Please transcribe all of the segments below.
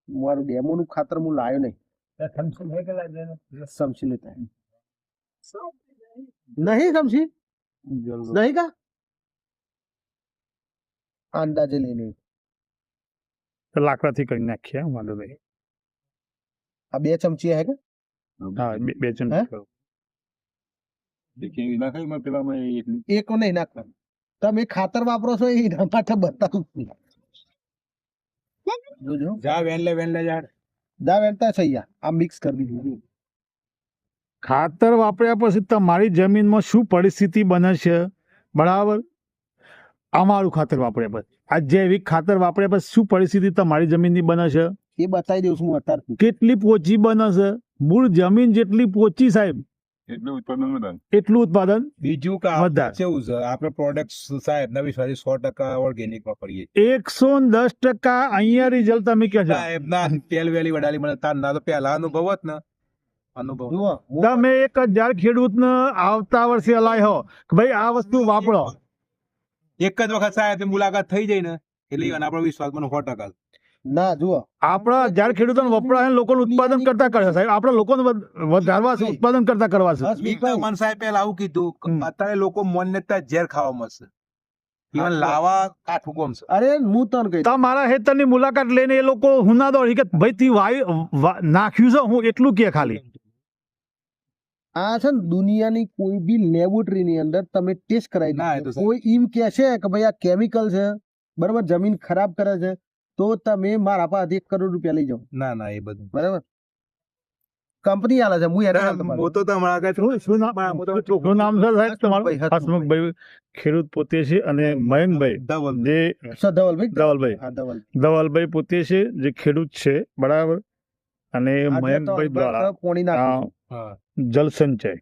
મારું ડેમો નું ખાતર હું લાયો નહીં. थम्सन है क्या लाइब्रेरी में? समसी लेता है नहीं समसी नहीं का अंदाजे लेने तो लाकડાથી કરી નાખ્યા વાંધો નહીં. આ 2 ચમચી હે કે હા બે ચમચી કરો. દેખી નાખાય માં પેલામાં એક નહીં નાખવાનું. તમે ખાતર વાપરો છો એ એના માટે બતાવું જોજો જા વેનલે યાર દા વેણતા છે યાર આ મિક્સ કરી દીધું. ખાતર વાપર્યા પછી તમારી જમીનમાં શું પરિસ્થિતિ બને છે બરાબર. અમારું ખાતર વાપર્યા પછી આ જૈવિક ખાતર વાપર્યા પછી શું પરિસ્થિતિ તમારી જમીનની બને છે એ બતાવી દઉં છું હું અત્યારે. કેટલી પોચી બને છે. મૂળ જમીન જેટલી પોચી સાહેબ એટલું ઉત્પાદન વધારે. એટલું ઉત્પાદન બીજું કે વધારે. કેવું છે આપણે પ્રોડક્ટ સાહેબ નવી સારી 100% ઓર્ગેનિક વાપરીએ 110% અહીંયા રિઝલ્ટ તમે કહો છો. સાહેબ ના તેલ વેલી વડાલી મને તાર ના તો પહેલા અનુભવ જ ને અનુભવ જુઓ તમે 1000 ખેડૂતને આવતા વર્ષે લાયો કે ભાઈ આ વસ્તુ વાપરો. એક જ વખત સાહેબ મુલાકાત થઈ જાય ને એટલે એના આપણો વિશ્વાસ મને 100%. ના જુઓ આપણા 1000 ખેડૂતોને વપરાય ને લોકોનું ઉત્પાદન કરતા કરે છે સાહેબ. આપણે લોકોને વધારવા છે, ઉત્પાદન કરતા કરવા છે. મને સાહેબ પહેલા આવું કીધું કે અત્યારે લોકો મનને ત્યાં ઝેર ખાવા મળશે ઈવન લાવા કાઠું કોમ છે. અરે હું તને કહી તમારા હેતરની મુલાકાત લઈને એ લોકો હુના દોડી કે ભાઈ તી નાખ્યું છે હું એટલું કે ખાલી. આ છે ને દુનિયાની કોઈ બી લેબોરેટરી ની અંદર તમે ટેસ્ટ કરાવી ના, એ તો દો. કોઈ એમ કે છે કે ભાઈ આ કેમિકલ છે બરાબર જમીન ખરાબ કરે છે તો તમે મારા પાસે 1 કરોડ રૂપિયા લઈ જાઓ ના ના એ બધું બરાબર. કંપની આલે છે હું એને હું તો તમારા આગળ શું નામ છે સાહેબ તમારું? હસમુખભાઈ. હસમુખભાઈ ખેડૂત પોતે છે અને મયંકભાઈ ધવલ જે ધવલભાઈ ધવલભાઈ હા ધવલ ધવલભાઈ પોતે છે જે ખેડૂત છે બરાબર. અને મયંકભાઈ દ્વારા પોણી આ નાખી હા જલ સંચય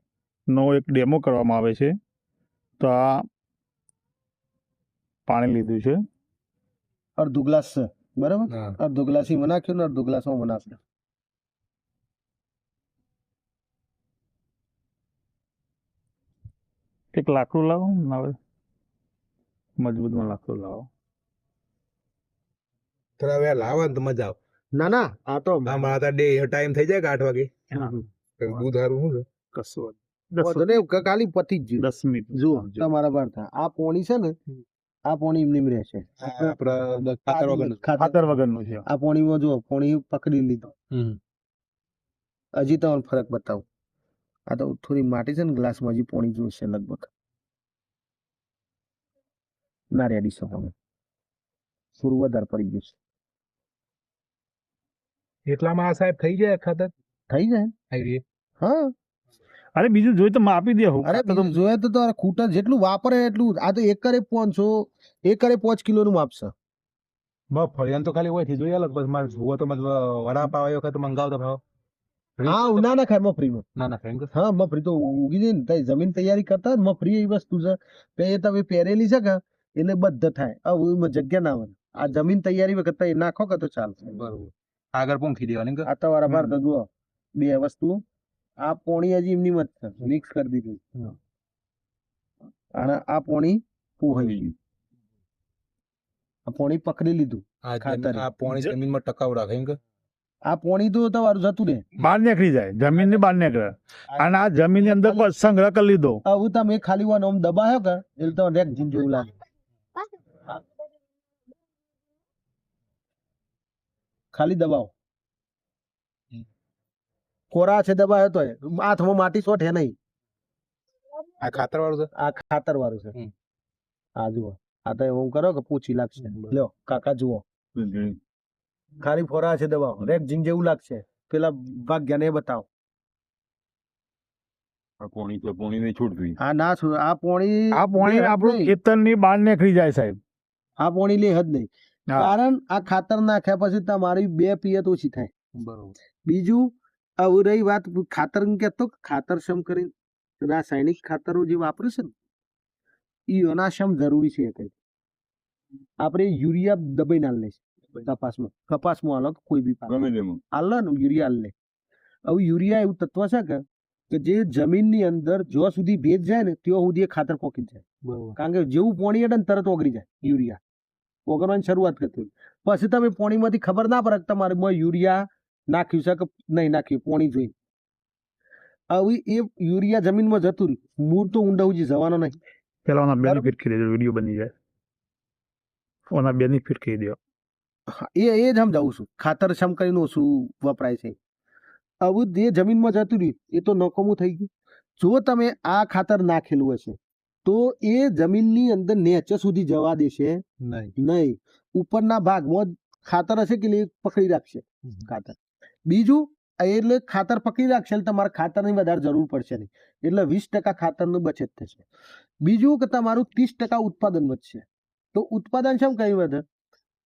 નો એક ડેમો કરવામાં આવે છે. તો આ પાણી લીધું છે. અડધો ગ્લાસ છે બરાબર. હા. અડધો ગ્લાસ ઈ નાખ્યો ને અડધો ગ્લાસ માં નાખ્યો. એક લાકડું લાવો ને હવે મજબૂતમાં લાકડું લાવો. થોડા વે લાવો ને તો મજા આવે. ના ના આ તો અમારા ત્યાં ડે ટાઈમ થઈ જાય કે 8 વાગે દૂધ હારું શું છે કશું વાંધો નહીં, ખાલી પતી જ ગયું. 10 મિનિટ જુઓ તમારા પર થાય આ પોણી છે ને આ પોણી એમની રહે છે આપડે ખાતર વગરનું. ખાતર વગરનું છે. આ પોણીમાં જુઓ પોણી પકડી લીધું. હમ. હજી તમને ફરક બતાવું. આ તો થોડી માટી છે ને ગ્લાસમાં હજી પોણી જોઈશે લગભગ. ના રેડી છો તમે થોડું વધારે પડી ગયું છે. એટલામાં આ સાહેબ થઈ જાય ખાતર થઈ જાય આવી હા. અરે બીજું જોઈ તો મેં આપી દે. અરે તમે જોયા તો તારા ખૂટા જેટલું વાપરે એટલું. આ તો એકરે 500 એકરે 5 કિલો નું માપશે. મગફળી તો ખાલી હોય થી જોઈ અલગ બસ મારે જોવો તો વડાપાવ આવ્યો વખત મંગાવતો ભાવ હા ના ના ખાય મફરીમાં. ના ના ફ્રેન્ડ હા મફરી તો ઉગી જાય ને તઈ જમીન તૈયારી કરતા જ મફરી એવી વસ્તુ છે કે એ તમે પહેરેલી છે કે એટલે બધે થાય. એમાં જગ્યા ના હોય. આ જમીન તૈયારી વખત તઈ નાખો કે તો ચાલશે. બરોબર આગળ પૂંખી દેવાની કે આ તમારા ભારત જુઓ 2 વસ્તુ. આ પોણી હજી એમની મત છે મિક્સ કરી દીધું અને આ પોણી પોહાઈ ગયું. આ પોણી પકડી લીધું. ખાતર. આ પોણી જમીનમાં ટકાવ રાખે એમ કે આ પોણી તો તમારું જતું રહે. બહાર નીકળી જાય જમીન ની બહાર નીકળે. અને આ જમીન ની અંદર પણ સંગ્રહ કરી લીધો. આવું તમે ખાલી વાનો આમ દબાયો કે એટલે તો રેક જીન જેવું લાગે. ખાલી દબાવો. કોરા છે દબાયો તો હાથમાં માટી સોઠે નહીં. આ ખાતર વાળું છે આ ખાતર વાળું છે. હમ. આ જુઓ આ તો એવું કરો કે પૂછી લાગશે. લ્યો કાકા જુઓ ખાલી ફોરા છે દબાવો રેક જીન જેવું લાગશે. પેલા ભાગ્યાને એ બતાવો. પોણી તો પોણી ને છૂટવી. આ ના છું આ પોણી આ પાણી લે જ આપણું નહીં. ખેતર ની બહાર નીકળી જાય સાહેબ. આ પોણી લે જ નહીં. હા. કારણ આ ખાતર નાખ્યા પછી તમારી 2 પિયત ઓછી થાય. બરોબર બીજું આવું રહી વાત ખાતર કહેતો ખાતર શમ કરી રાસાયણિક ખાતરો જે વાપરે છે ને એ અનાશમ જરૂરી છે. કઈ આપણે યુરિયા દબાઈ ના લે કપાસમાં હાલો કે કોઈ બી પાક ગમે તેમાં હાલ ને યુરિયા હાલ લે. હવે યુરિયા એવું તત્વ છે કે જે જમીનની અંદર જ્યાં સુધી ભેજ જાય ને ત્યાં સુધી એ ખાતર પોકી જાય. બરોબર કારણ કે જેવું પાણી અડે ને તરત ઓગળી જાય યુરિયા. ઓગળવાની શરૂઆત કરતી હોય. પછી તમે પોણીમાંથી ખબર ના પડે કે તમારે યુરિયા નાખ્યું છે કે નહીં નાખ્યું પોણી જોઈ. હવે એ યુરિયા જમીનમાં જતું રહ્યું, મૂળ તો ઊંડા ઉજી જવાનો નહીં. પેલા ઓના બરાબર. બેનિફિટ કહી દેજો, વિડીયો બની જાય. ઓના બેનિફિટ કહી દો. હા, એ જ સમજાવું છું. ખાતર સમકરીને ઓછું વપરાય છે. હવે જે જમીનમાં જતું રહ્યું એ તો નકામું થઈ ગયું. જો તમે આ ખાતર નાખેલું હશે તો એ જમીનની અંદર નેચે સુધી જવા દેશે નહીં. ઉપરના ભાગમાં જ ખાતર હશે કે એ પકડી રાખશે ખાતર. બીજું એટલે ખાતર પકડી રાખશે એટલે તમારે ખાતરની વધારે જરૂર પડશે નહીં, એટલે 20% ખાતરનું બચત થશે. બીજું કે તમારું 30% ઉત્પાદન વધશે. તો ઉત્પાદન શેમ કઈ વધે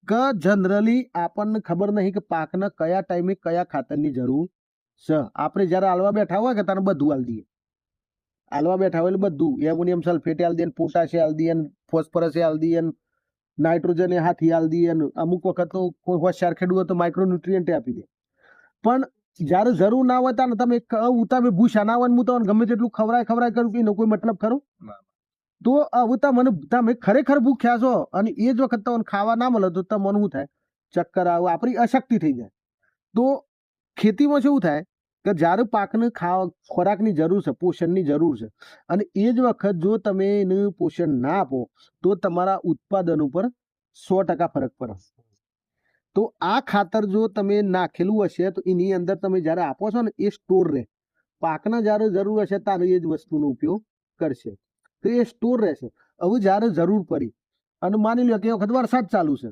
કે જનરલી આપણને ખબર નહીં કે પાકના કયા ટાઈમે કયા ખાતરની જરૂર છે. આપણે જ્યારે હાલવા બેઠા હોય કે તારે બધું હાલ દઈએ. હાલવા બેઠા હોય એટલે બધું એમોનિયમ સલ્ફેટ હાલ દઈએ, પોટાશ હાલ દઈએ, ફોસ્ફરસ હાલ દઈએ, નાઇટ્રોજન હાથી હાલ દઈએ, અમુક વખત તો કોઈ હોશિયાર ખેડૂત હોય તો માઇક્રોન્યુટ્રિયન્ટ આપી દે. પણ જ્યારે જરૂર ના હોય ત્યારે તમે ઉતામે ભૂસા ના હોય, હું તમને ગમે તેટલું ખવરાય કરું કે એનો કોઈ મતલબ ખરો? તો હવે મને તમે ખરેખર ભૂખ્યા છો અને એ જ વખત તમને ખાવા ના મળે તો તમને શું થાય? ચક્કર આવે, આપણી અશક્તિ થઈ જાય. તો ખેતીમાં શું થાય કે જ્યારે પાકને ખોરાકની જરૂર છે, પોષણની જરૂર છે, અને એ જ વખત જો તમે એને પોષણ ના આપો તો તમારા ઉત્પાદન ઉપર 100% ફરક પડે. તો આ ખાતર જો તમે નાખેલું હશે તો એની અંદર તમે જ્યારે આપો છો ને એ સ્ટોર રહે. પાકને જ્યારે જરૂર હશે ત્યારે એ જ વસ્તુનો ઉપયોગ કરશે, તો એ સ્ટોર રહેશે. હવે જ્યારે જરૂર પડી અને માની લો કે એ વખત વરસાદ ચાલુ છે,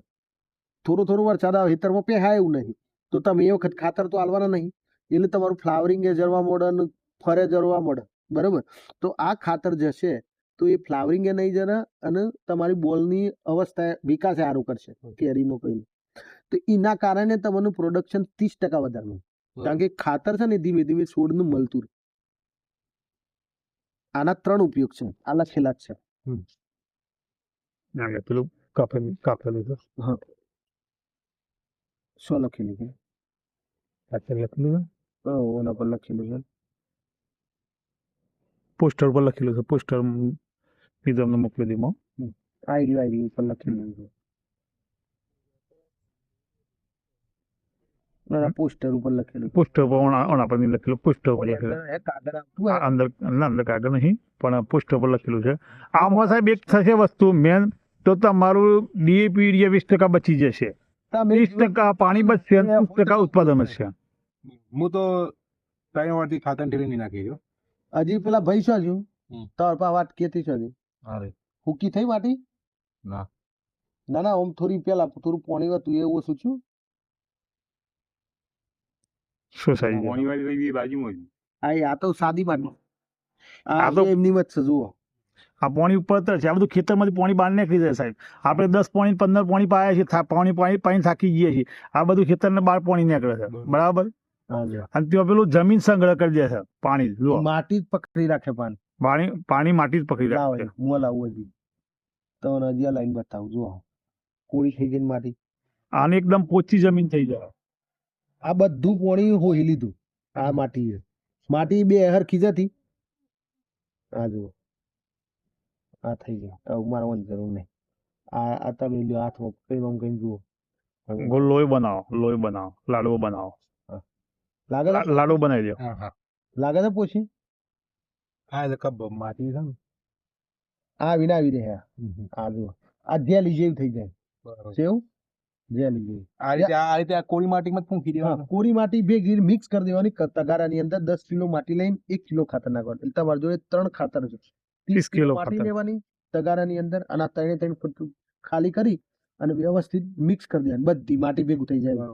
થોડો વરસાદ આવે ખેતરમાં પહેરાય એવું નહીં, તો તમે એ વખત ખાતર તો આલવાના નહીં, એટલે તમારું ફ્લાવરિંગ એ જરવા મળે અને ફરે જરવા મળે. બરાબર. તો આ ખાતર જશે તો એ ફ્લાવરિંગ એ નહીં જરા અને તમારી બોલની અવસ્થા વિકાસ સારું કરશે કેરીનો કઈ. તો એના કારણે તમારું પ્રોડક્શન 30% વધારે મળે. કારણ કે ખાતર છે ને ધીમે ધીમે છોડનું મળતું રહે. આના 3 ઉપયોગ છે, આ લખેલા જ છે. પેલું કાપેલું છે. શું લખેલું છે? લખેલું છે, ઓના પર લખેલું છે. પોસ્ટર પર લખેલું છે. પોસ્ટર તમને મોકલી દઉં. આઈડી ઉપર લખેલું છે. પોસ્ટર ઉપર લખેલું. પોસ્ટર પર ઓના પર નહીં લખેલું, પોસ્ટર પર લખેલું. અંદર કાગળ નહીં પણ પોસ્ટર પર લખેલું છે. આમાં સાહેબ એક થશે વસ્તુ મેન, તો તમારું ડીએપી યુરિયા 20% બચી જશે, 30% પાણી બચશે, 30% ઉત્પાદન હશે. હું તો 3 વર્ષથી ખાતર ઠેરી નહીં નાખી રહ્યો. હજી પેલા ભાઈ શું છું તાર પા વાત કેતી છે અરે હુકી થઈ માટી ના ના ઓમ થોડી પેલા થોડું પાણી હતું એ ઓછું છું. શું સાહેબ? પોણી વાળી રહી બાજુમાં જ. આ તો સાદી માટી, આ આ તો તો એમની વચ્ચે જુઓ. આ પાણી ઉપર છે, આ બધું ખેતરમાંથી પાણી બહાર નીકળી જાય સાહેબ. આપણે 10 પાણી 15 પાણી પાયા છે, પાણી થાકી જઈએ છીએ. આ બધું ખેતરને બહાર પાણી નીકળે છે. બરાબર. અને ત્યાં પેલું જમીન સંગ્રહ કરી દે છે પાણી. જુઓ, માટી જ પકડી રાખે પાણી માટી જ પકડી રાખે. હું લાવું હજી તો હજી આ લાઈન બતાવું. જુઓ કોળી થઈ ગઈ માટી, આને એકદમ પોચી જમીન થઈ જાય. આ બધું પાણી હોઈ લીધું. આ માટી છે, માટી બે હરખી જતી. આ જુઓ આ થઈ ગઈ. હવે મારવાની જરૂર નહીં. આ તમે લ્યો હાથમાં પકડીને કઈ જુઓ. લોહી બનાવો, લાડવો બનાવો. લાગે છે? લાડવો બનાવી દો. હા હા લાગે છે પોછી? હા એટલે કબ માટી છે ને આવી રહ્યા. આ જુઓ આ જેલી જેવું થઈ જાય. બરાબર. કેવું જેલી જેવું. આ રીતે આ કોળી માટીમાં જ ફૂંકી દેવાનું. કોરી માટી ભેગી મિક્સ કરી દેવાની. તગારાની અંદર 10 કિલો માટી લઈને 1 કિલો ખાતર નાખવાનું. એટલે તમારી જોડે 3 ખાતર છે. 30 કિલો માટી ખાતર. લેવાની તગારાની અંદર અને આ 3 ફૂટ ખાલી કરી અને વ્યવસ્થિત મિક્સ કરી દેવાની. બધી માટી ભેગું થઈ જાય.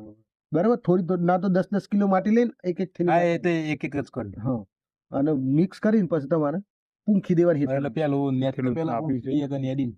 બરાબર. થોડી ના તો 10 કિલો માટી લઈને એક થેલી હા એ તો એક જ કરી દે. હા અને મિક્સ કરીને પછી તમારે પૂંખી દેવાની. એટલે પેલું નેટ પેલું પેલા આપી છે. નેડી